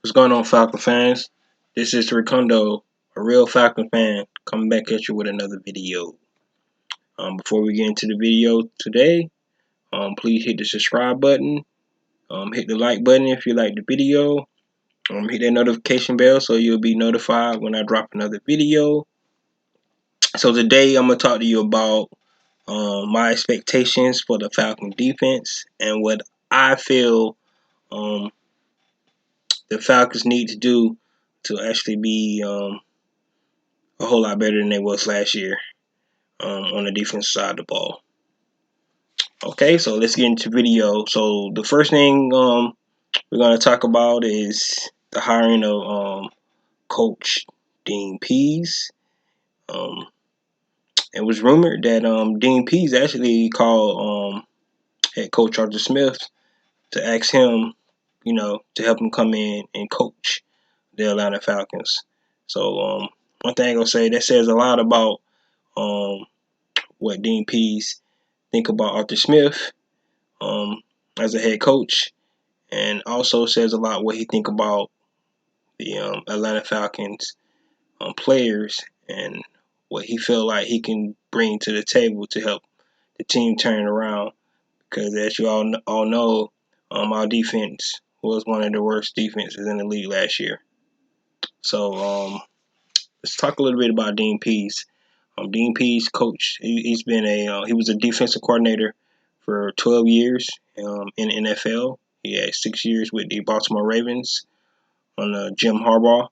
What's going on, Falcon fans? This is Ricondo, a real Falcon fan, coming back at you with another video. Before we get into the video today, please hit the subscribe button, hit the like button if you like the video, hit that notification bell so you'll be notified when I drop another video. So today I'm gonna talk to you about my expectations for the Falcon defense and what I feel the Falcons need to do to actually be a whole lot better than they was last year on the defensive side of the ball. Okay, so let's get into video. So the first thing we're going to talk about is the hiring of Coach Dean Pease. Um, it was rumored that Dean Pease actually called head coach Arthur Smith to ask him, to help him come in and coach the Atlanta Falcons. So one thing I'll say that says a lot about um, what Dean Pease think about Arthur Smith as a head coach, and also says a lot what he think about the Atlanta Falcons players and what he feel like he can bring to the table to help the team turn around. Because as you all know, our defense was one of the worst defenses in the league last year. So let's talk a little bit about Dean Pease. Dean Pease, coach, he was a defensive coordinator for 12 years in the NFL. He had 6 years with the Baltimore Ravens under Jim Harbaugh.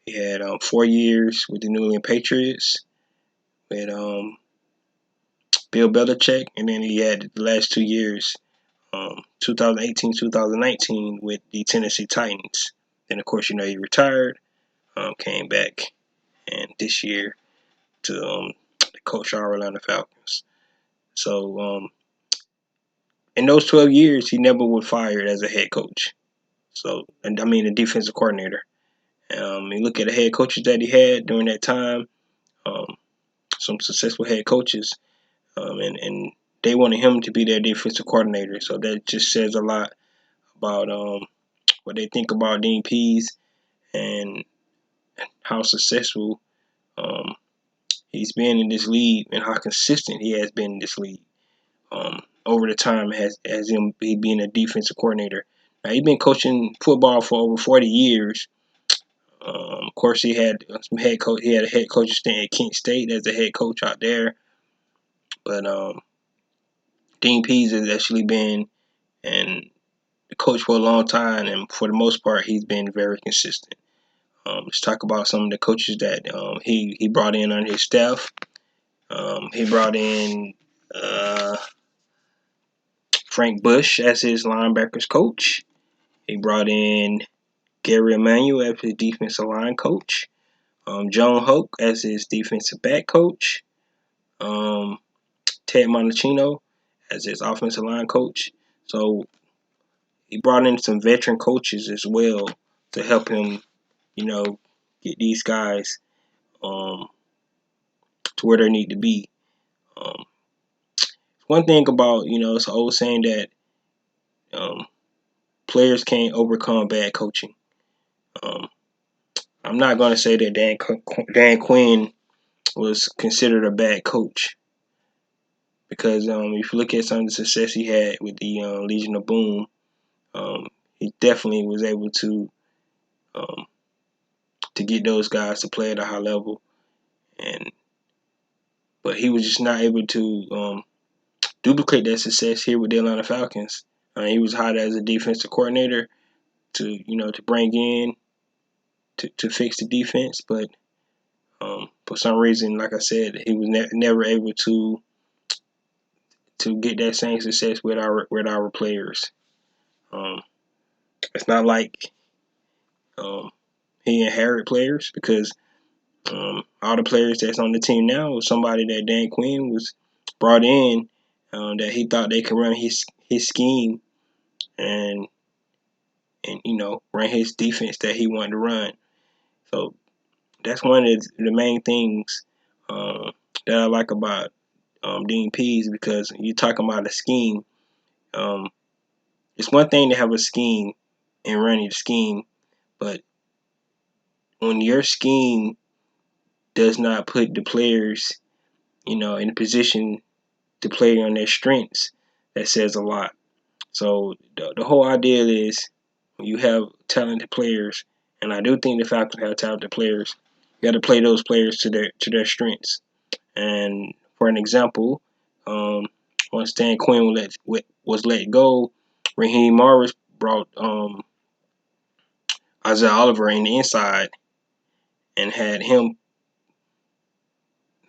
He had 4 years with the New England Patriots with Bill Belichick, and then he had the last 2 years, 2018, 2019, with the Tennessee Titans. Then, of course, he retired, came back, and this year to coach our Atlanta Falcons. So, in those 12 years, he never was fired as a head coach. So, and I mean, a defensive coordinator. You look at the head coaches that he had during that time, um, some successful head coaches, and they wanted him to be their defensive coordinator. So that just says a lot about what they think about Dean Pease and how successful he's been in this league and how consistent he has been in this league over the time as him he being a defensive coordinator. Now he's been coaching football for over 40 years. Of course, he had some head coach. He had a head coach stint at Kent State as a head coach out there. But Dean Pease has actually been and coach for a long time, and for the most part, he's been very consistent. Let's talk about some of the coaches that he brought in on his staff. He brought in Frank Bush as his linebackers coach. He brought in Gary Emanuel as his defensive line coach. John Hoke as his defensive back coach. Ted Montecchino as his offensive line coach. So he brought in some veteran coaches as well to help him, get these guys to where they need to be. Um, One thing about, it's an old saying that um, players can't overcome bad coaching. Um, I'm not going to say that Dan Quinn was considered a bad coach because if you look at some of the success he had with the Legion of Boom, he definitely was able um, to get those guys to play at a high level, but he was just not able to duplicate that success here with the Atlanta Falcons. He was hired as a defensive coordinator to bring in to fix the defense, but for some reason, like I said, he was never able to get that same success with our players. Um, it's not like he inherited players because all the players that's on the team now is somebody that Dan Quinn was brought in that he thought they could run his scheme and run his defense that he wanted to run. So that's one of the main things that I like about Dean Pease, because you're talking about a scheme. It's one thing to have a scheme and running the scheme, But when your scheme does not put the players, in a position to play on their strengths, that says a lot. So the whole idea is when you have talented players, and I do think the Falcons have talented players, you got to play those players to their strengths. And for an example, once Dan Quinn was let go, Raheem Morris brought Isaiah Oliver in the inside and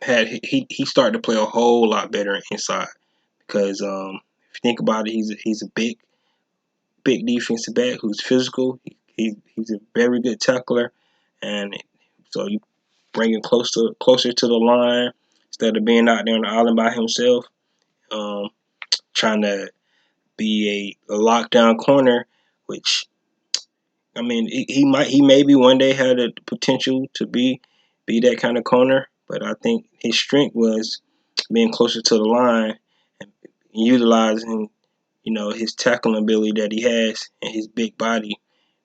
he started to play a whole lot better inside because if you think about it, he's a big defensive back who's physical. He's a very good tackler, and so you bring him closer to the line instead of being out there on the island by himself, um, trying to be a lockdown corner. Which I mean, he maybe one day had the potential to be that kind of corner, but I think his strength was being closer to the line and utilizing his tackling ability that he has and his big body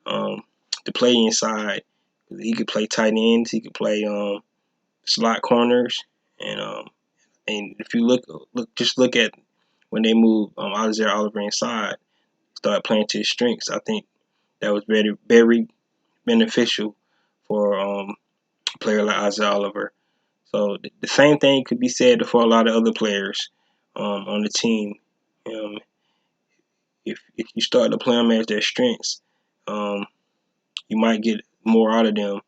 um, to play inside. He could play tight ends. He could play slot corners. And if you look at when they moved Isaiah Oliver inside, start playing to his strengths. I think that was very very beneficial for a player like Isaiah Oliver. So the same thing could be said for a lot of other players on the team. Um, if you start to play them as their strengths, um, you might get more out of them.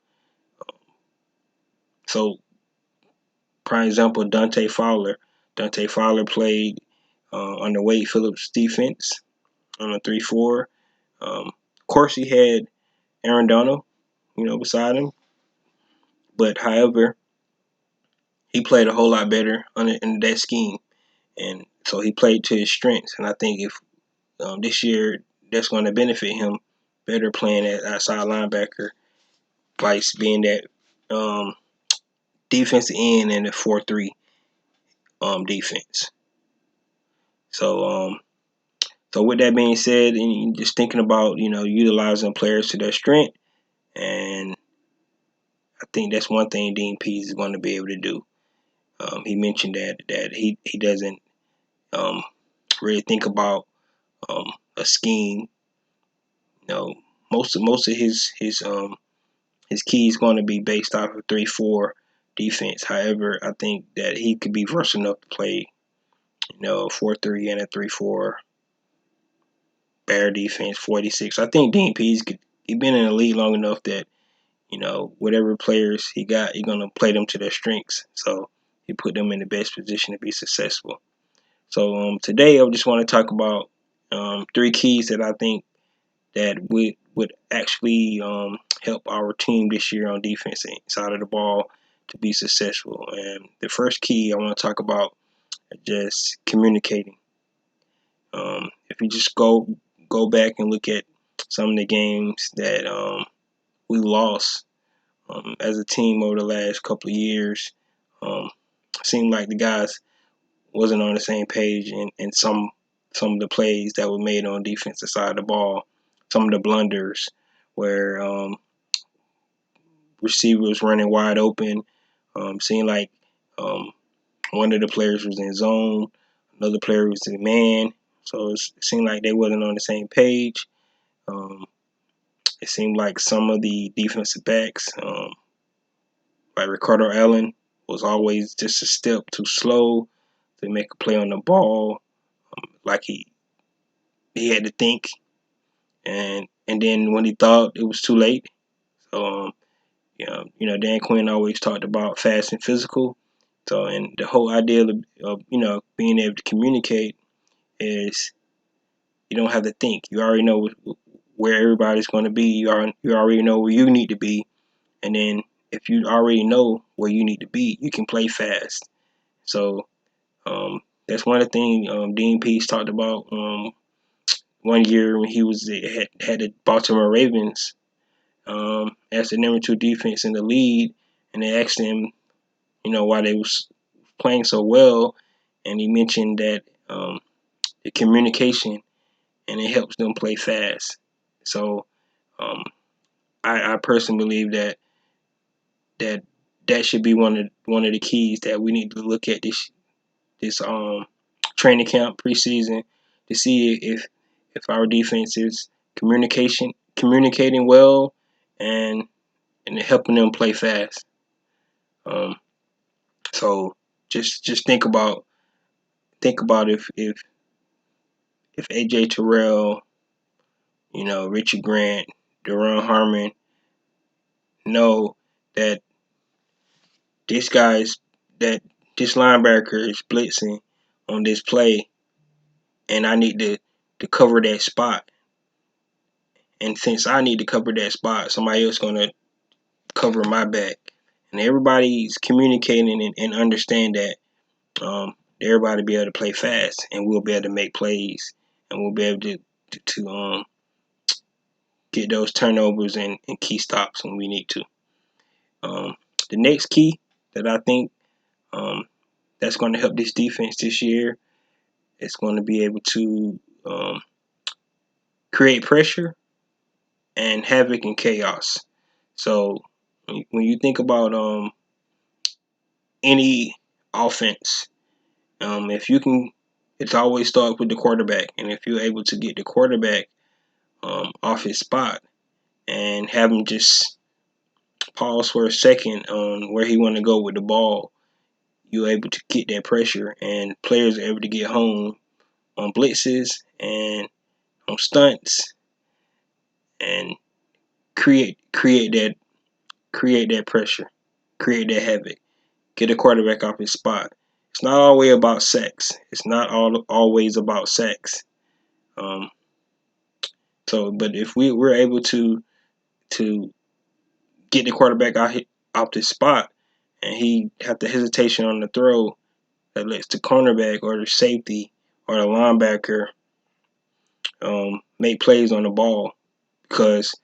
So, prime example, Dante Fowler. Dante Fowler played under Wade Phillips' defense on a 3-4. Of course, he had Aaron Donald, beside him. But however, he played a whole lot better in that scheme, and so he played to his strengths. And I think if this year that's going to benefit him better playing at outside linebacker, vice being that defensive end in the 4-3 defense. So so with that being said, and just thinking about utilizing players to their strength, and I think that's one thing Dean Pease is going to be able to do. He mentioned that he doesn't really think about a scheme. Most of his key is going to be based off of 3-4 defense. However, I think that he could be versatile enough to play 4-3 and a 3-4 bear defense 46. I think Dean Pease he been in the league long enough that whatever players he got, he's gonna play them to their strengths. So he put them in the best position to be successful. So today I just want to talk about 3 keys that I think that would actually help our team this year on defense side of the ball to be successful. And the first key I want to talk about is just communicating. If you just go back and look at some of the games that we lost as a team over the last couple of years, it seemed like the guys wasn't on the same page in some of the plays that were made on defensive side of the ball, some of the blunders where receivers running wide open, seemed like um, one of the players was in zone, another player was in man, so it seemed like they wasn't on the same page. Um, it seemed like some of the defensive backs, like Ricardo Allen, was always just a step too slow to make a play on the ball. Like he had to think, and then when he thought it was too late. So Dan Quinn always talked about fast and physical. So and the whole idea of being able to communicate is you don't have to think. You already know where everybody's going to be. You already know where you need to be, and then if you already know where you need to be, you can play fast. So that's one of the things Dean Pease talked about one year when he had the Baltimore Ravens as the number 2 defense in the league, and they asked him, why they was playing so well, and he mentioned that the communication and it helps them play fast. So um, I personally believe that that should be one of the keys that we need to look at this training camp preseason to see if our defense is communicating well and helping them play fast. So just think about if AJ Terrell, Richie Grant, Deron Harmon know that this guy's that this linebacker is blitzing on this play, and I need to cover that spot. And since I need to cover that spot, somebody else gonna cover my back. And everybody's communicating and understand that everybody be able to play fast, and we'll be able to make plays, and we'll be able to get those turnovers and key stops when we need to. The next key that I think that's going to help this defense this year is going to be able to create pressure and havoc and chaos. So when you think about any offense, if you can, it's always start with the quarterback, and if you're able to get the quarterback off his spot and have him just pause for a second on where he want to go with the ball, you're able to get that pressure, and players are able to get home on blitzes and on stunts and create that pressure, create that havoc, get a quarterback off his spot. It's not always about sex. It's not always about sex. Um, but if we're able to get the quarterback out his spot, and he have the hesitation on the throw that lets the cornerback or the safety or the linebacker make plays on the ball, because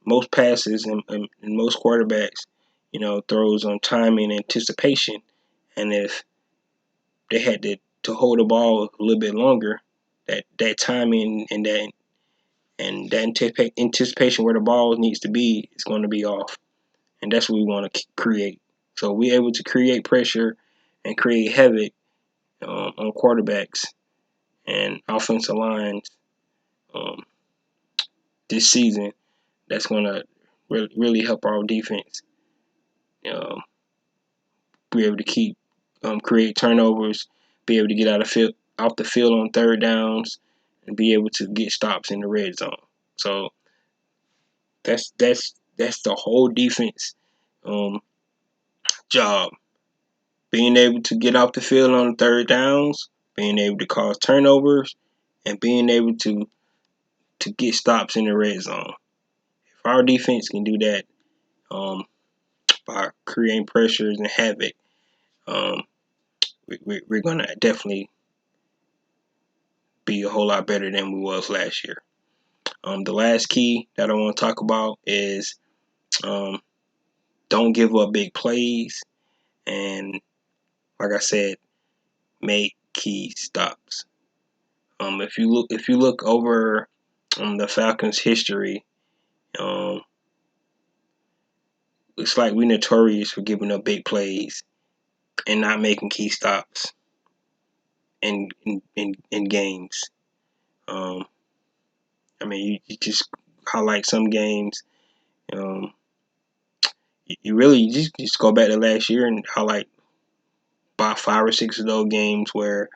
most passes and most quarterbacks, throws on timing and anticipation. And if they had to hold the ball a little bit longer, that timing and that anticipation where the ball needs to be is going to be off. And that's what we want to create. So we're able to create pressure and create havoc on quarterbacks and offensive lines this season. That's going to really help our defense be able to create turnovers, be able to get off the field on third downs, and be able to get stops in the red zone. So that's the whole defense job. Being able to get off the field on third downs, being able to cause turnovers, and being able to get stops in the red zone. If our defense can do that by creating pressures and havoc, we're going to definitely be a whole lot better than we was last year. The last key that I want to talk about is don't give up big plays, and like I said, make key stops. If you look over the Falcons' history, it's like we're notorious for giving up big plays and not making key stops in games. I mean, you just highlight some games. You just go back to last year and highlight about 5 or 6 of those games where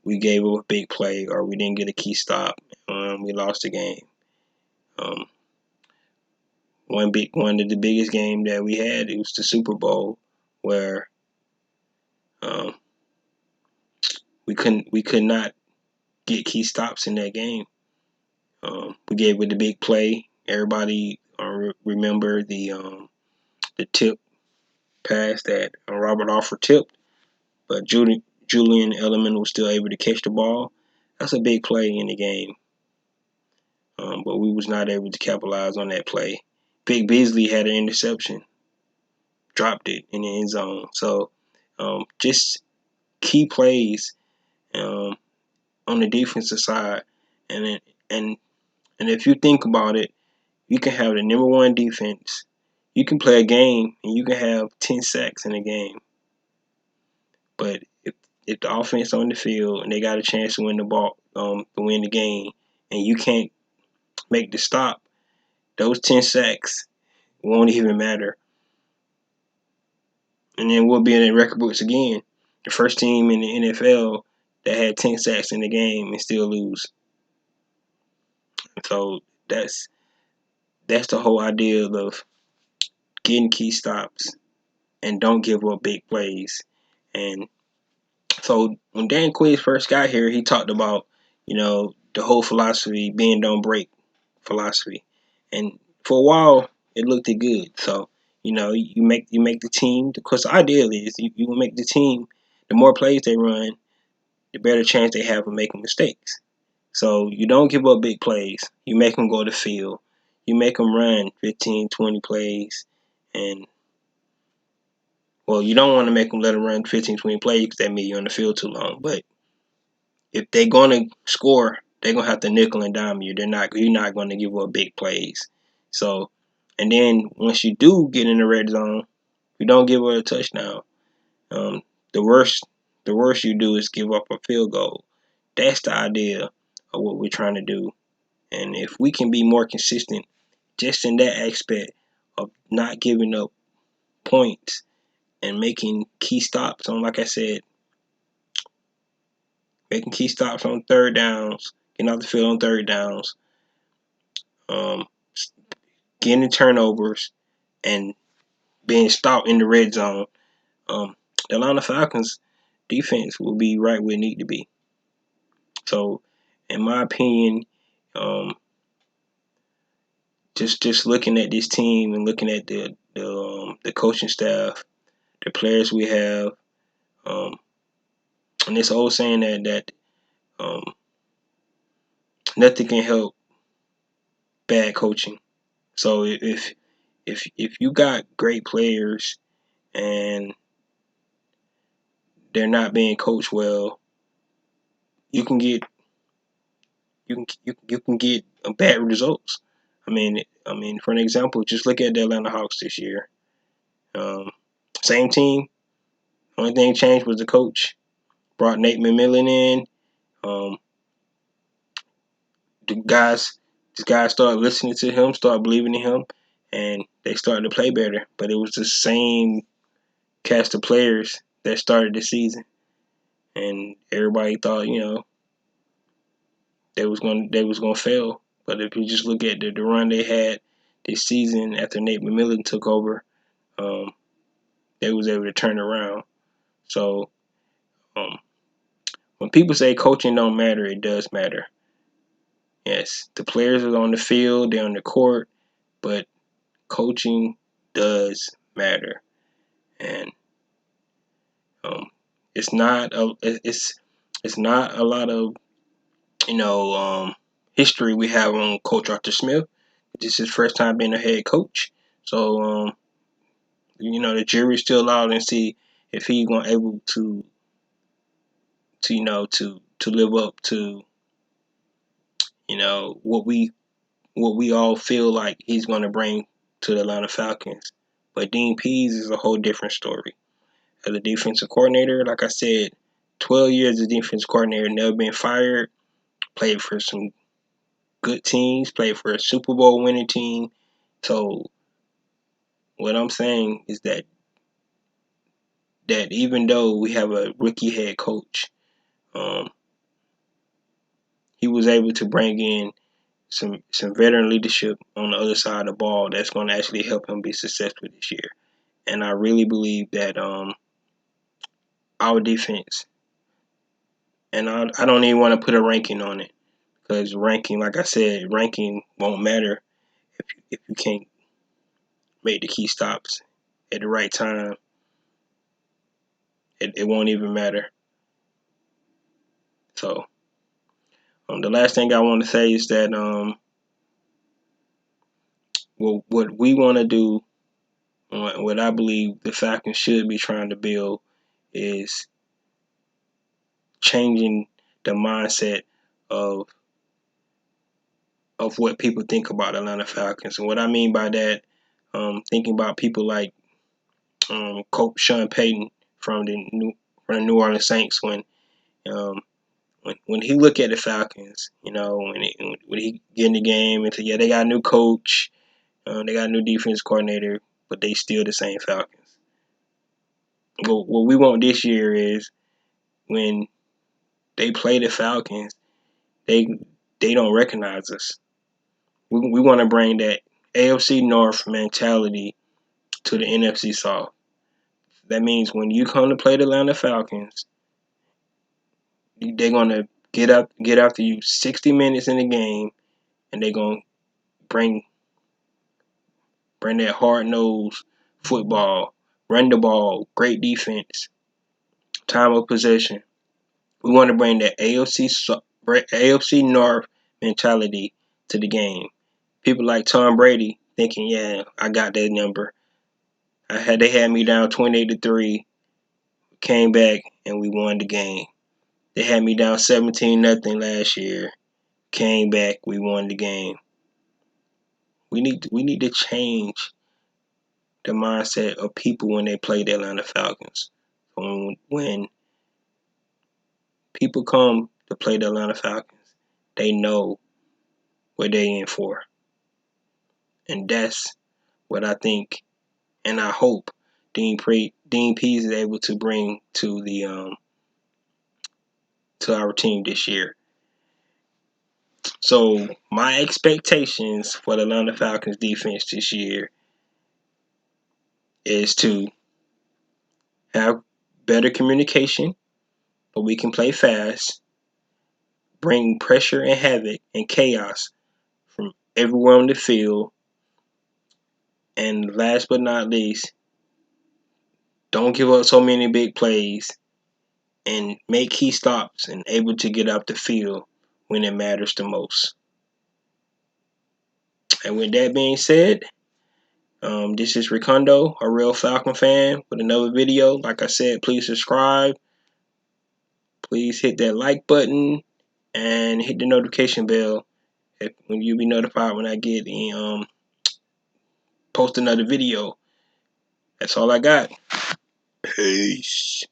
we gave up a big play or we didn't get a key stop. We lost the game. One of the biggest game that we had, it was the Super Bowl, where we could not get key stops in that game. We gave with the big play. Everybody remember the tip pass that Robert Alford tipped, but Julian Edelman was still able to catch the ball. That's a big play in the game, but we was not able to capitalize on that play. Big Beasley had an interception, dropped it in the end zone. So just key plays on the defensive side, and if you think about it, you can have the number one defense. You can play a game and you can have 10 sacks in a game. But if the offense on the field and they got a chance to win the ball, to win the game, and you can't make the stop, those 10 sacks won't even matter. And then we'll be in the record books again. The first team in the NFL that had 10 sacks in the game and still lose. So that's the whole idea of getting key stops and don't give up big plays. And so when Dan Quinn first got here, he talked about, the whole philosophy, bend don't break philosophy. And for a while it looked good. So, you make the team, because the ideal is you will make the team, the more plays they run, the better chance they have of making mistakes. So you don't give up big plays. You make them go to the field. You make them run 15, 20 plays. And, well, you don't want to make them let them run 15, 20 plays because that means you're on the field too long. But if they're going to score, they're going to have to nickel and dime you. You're not going to give up big plays. So, and then once you do get in the red zone, you don't give up a touchdown. The worst you do is give up a field goal. That's the idea of what we're trying to do. And if we can be more consistent just in that aspect of not giving up points and making key stops on, like I said, making key stops on third downs, getting off the field on third downs, um, getting turnovers, and being stopped in the red zone, the Atlanta Falcons defense will be right where it need to be. So, in my opinion, just looking at this team and looking at the coaching staff, the players we have, and this old saying that nothing can help bad coaching. So if you got great players and they're not being coached well, you can get you can get bad results. I mean, for an example, just look at the Atlanta Hawks this year. Same team. Only thing changed was the coach. Brought Nate McMillan in. The guys started listening to him, started believing in him, and they started to play better. But it was the same cast of players that started the season, and everybody thought, they was gonna fail. But if you just look at the run they had this season after Nate McMillan took over, they was able to turn around. So when people say coaching don't matter, it does matter. Yes, the players are on the field, they're on the court, but coaching does matter. And it's not a lot of history we have on Coach Arthur Smith. This is his first time being a head coach, so the jury's still out and see if he's going to able to live up to what we all feel like he's going to bring to the Atlanta Falcons. But Dean Pease is a whole different story. As a defensive coordinator, like I said, 12 years as a defensive coordinator, never been fired, played for some good teams, played for a Super Bowl winning team. So what I'm saying is that even though we have a rookie head coach, he was able to bring in some veteran leadership on the other side of the ball that's going to actually help him be successful this year. And I really believe that our defense, and I don't even want to put a ranking on it, because ranking, like I said, ranking won't matter if you can't make the key stops at the right time. It won't even matter. So the last thing I want to say is that what we want to do, what I believe the Falcons should be trying to build, is changing the mindset of of what people think about Atlanta Falcons. And what I mean by that, thinking about people like Coach Sean Payton from the New Orleans Saints. Um, when he look at the Falcons, when he get in the game and say, yeah, they got a new coach, they got a new defense coordinator, but they still the same Falcons. But what we want this year is when they play the Falcons, they don't recognize us. We want to bring that AFC North mentality to the NFC South. That means when you come to play the Atlanta Falcons, they're gonna get after you 60 minutes in the game, and they're gonna bring that hard nosed football, run the ball, great defense, time of possession. We want to bring that AFC North mentality to the game. People like Tom Brady thinking, yeah, I got that number. They had me down 28-3, came back and we won the game. They had me down 17-0 last year, came back, we won the game. We need to change the mindset of people when they play the Atlanta Falcons. When people come to play the Atlanta Falcons, they know what they in for. And that's what I think and I hope Dean Pease is able to bring to the to our team this year. So my expectations for the Atlanta Falcons defense this year is to have better communication, but we can play fast, bring pressure and havoc and chaos from everywhere on the field, and last but not least, don't give up so many big plays and make key stops and able to get up the field when it matters the most. And with that being said, this is Ricondo, a real Falcon fan, with another video. Like I said, please subscribe. Please hit that like button and hit the notification bell when you be notified when I get post another video. That's all I got. Peace.